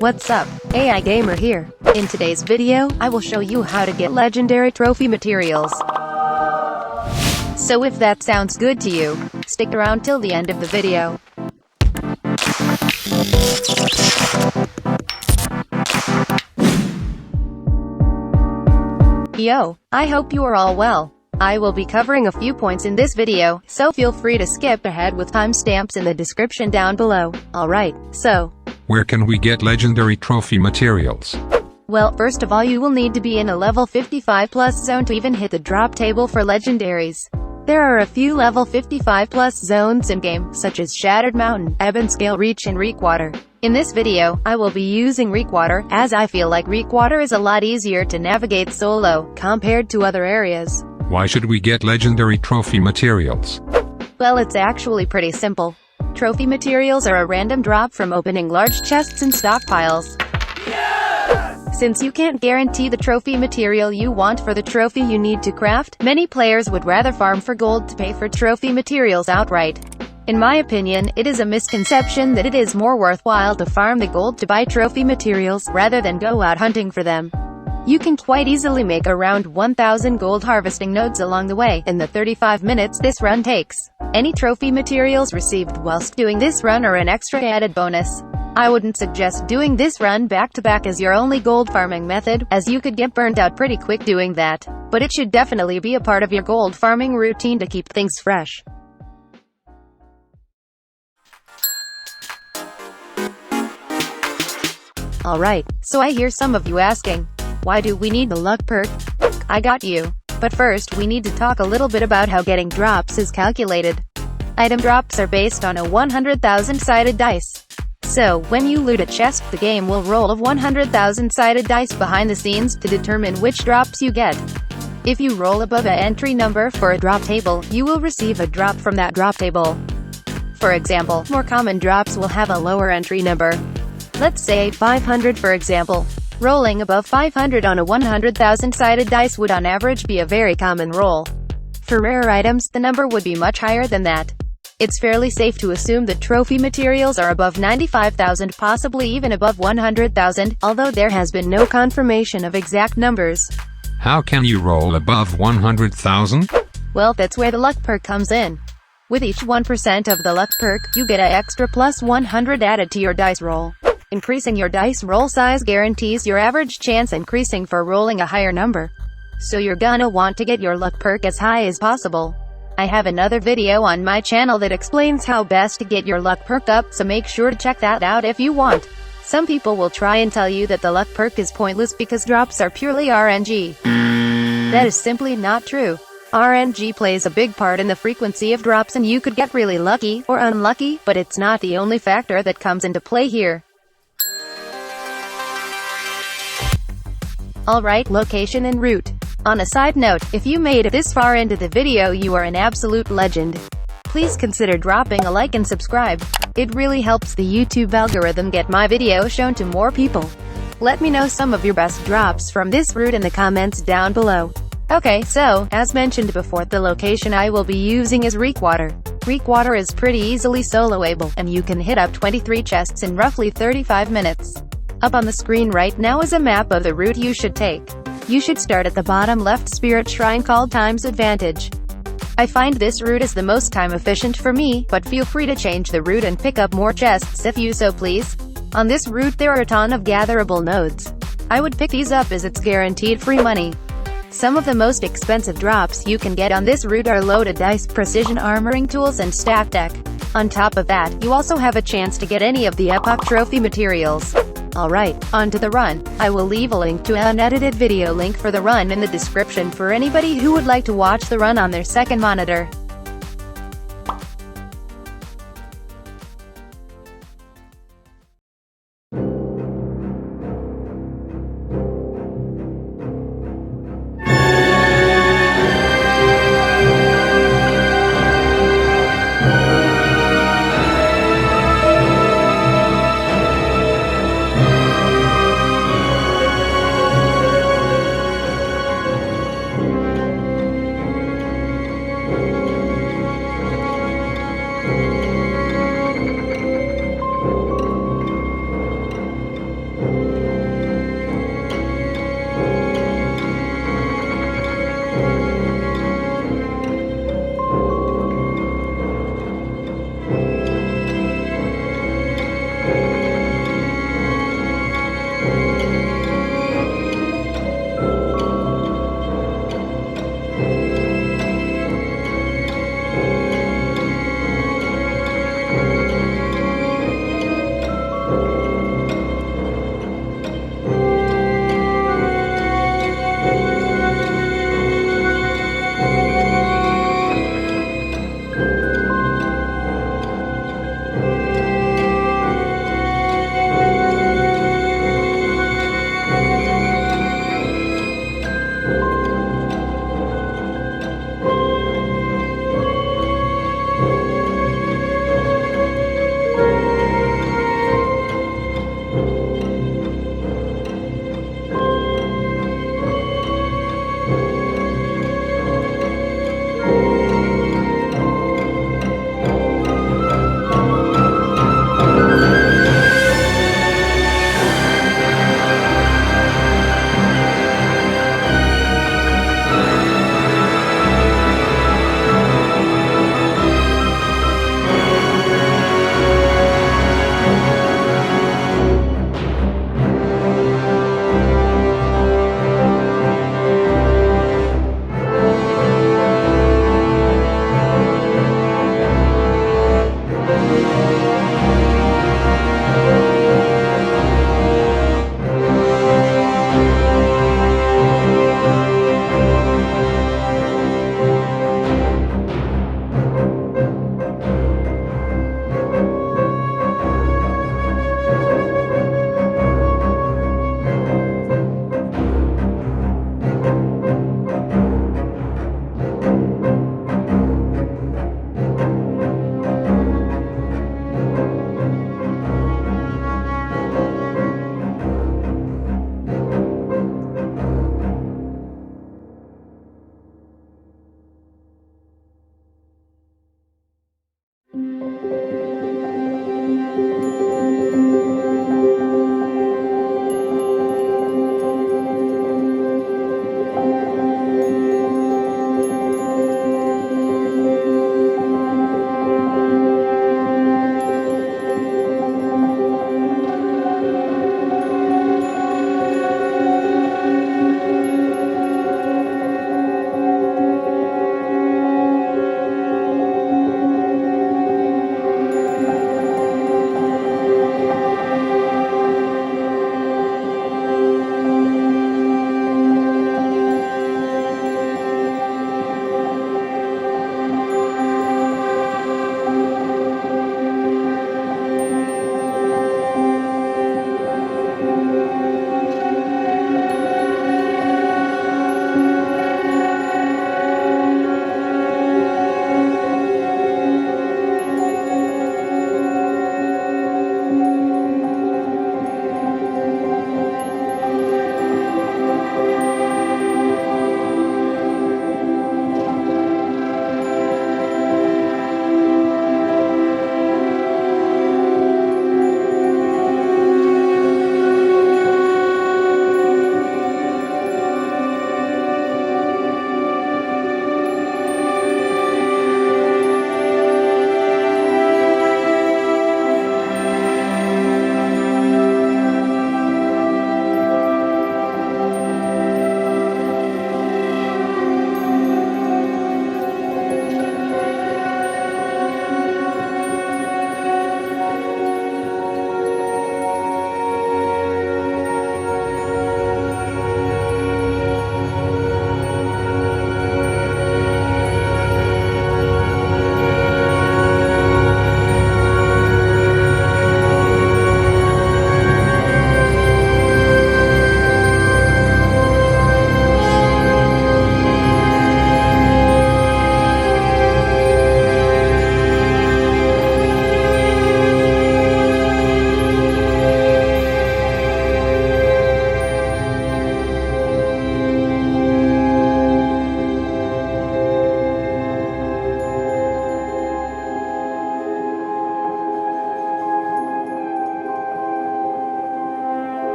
What's up? AI Gamer here. In today's video, I will show you how to get legendary trophy materials. So if that sounds good to you, stick around till the end of the video. Yo, I hope you are all well. I will be covering a few points in this video, so feel free to skip ahead with timestamps in the description down below. Alright, so where can we get legendary trophy materials? Well, first of all you will need to be in a level 55 plus zone to even hit the drop table for legendaries. There are a few level 55 plus zones in-game, such as Shattered Mountain, Ebonscale Reach and Reekwater. In this video, I will be using Reekwater, as I feel like Reekwater is a lot easier to navigate solo, compared to other areas. Why should we get legendary trophy materials? Well, it's actually pretty simple. Trophy materials are a random drop from opening large chests and stockpiles. Since you can't guarantee the trophy material you want for the trophy you need to craft, many players would rather farm for gold to pay for trophy materials outright. In my opinion, it is a misconception that it is more worthwhile to farm the gold to buy trophy materials, rather than go out hunting for them. You can quite easily make around 1,000 gold harvesting nodes along the way, in the 35 minutes this run takes. Any trophy materials received whilst doing this run are an extra added bonus. I wouldn't suggest doing this run back-to-back as your only gold farming method, as you could get burnt out pretty quick doing that. But it should definitely be a part of your gold farming routine to keep things fresh. Alright, so I hear some of you asking, why do we need the luck perk? I got you. But first we need to talk a little bit about how getting drops is calculated. Item drops are based on a 100,000 sided dice. So, when you loot a chest, the game will roll a 100,000 sided dice behind the scenes to determine which drops you get. If you roll above an entry number for a drop table, you will receive a drop from that drop table. For example, more common drops will have a lower entry number. Let's say 500 for example. Rolling above 500 on a 100,000 sided dice would on average be a very common roll. For rare items, the number would be much higher than that. It's fairly safe to assume that trophy materials are above 95,000, possibly even above 100,000, although there has been no confirmation of exact numbers. How can you roll above 100,000? Well, that's where the luck perk comes in. With each 1% of the luck perk, you get an extra plus 100 added to your dice roll. Increasing your dice roll size guarantees your average chance increasing for rolling a higher number. So you're gonna want to get your luck perk as high as possible. I have another video on my channel that explains how best to get your luck perk up, so make sure to check that out if you want. Some people will try and tell you that the luck perk is pointless because drops are purely RNG. That is simply not true. RNG plays a big part in the frequency of drops, and you could get really lucky, or unlucky, but it's not the only factor that comes into play here. Alright, location and route. On a side note, if you made it this far into the video, you are an absolute legend. Please consider dropping a like and subscribe. It really helps the YouTube algorithm get my video shown to more people. Let me know some of your best drops from this route in the comments down below. Okay, so, as mentioned before, the location I will be using is Reekwater. Reekwater is pretty easily soloable, and you can hit up 23 chests in roughly 35 minutes. Up on the screen right now is a map of the route you should take. You should start at the bottom left spirit shrine called Time's Advantage. I find this route is the most time efficient for me, but feel free to change the route and pick up more chests if you so please. On this route there are a ton of gatherable nodes. I would pick these up as it's guaranteed free money. Some of the most expensive drops you can get on this route are loaded dice, precision armoring tools and stack deck. On top of that, you also have a chance to get any of the epoch trophy materials. Alright, on to the run. I will leave a link to an unedited video link for the run in the description for anybody who would like to watch the run on their second monitor.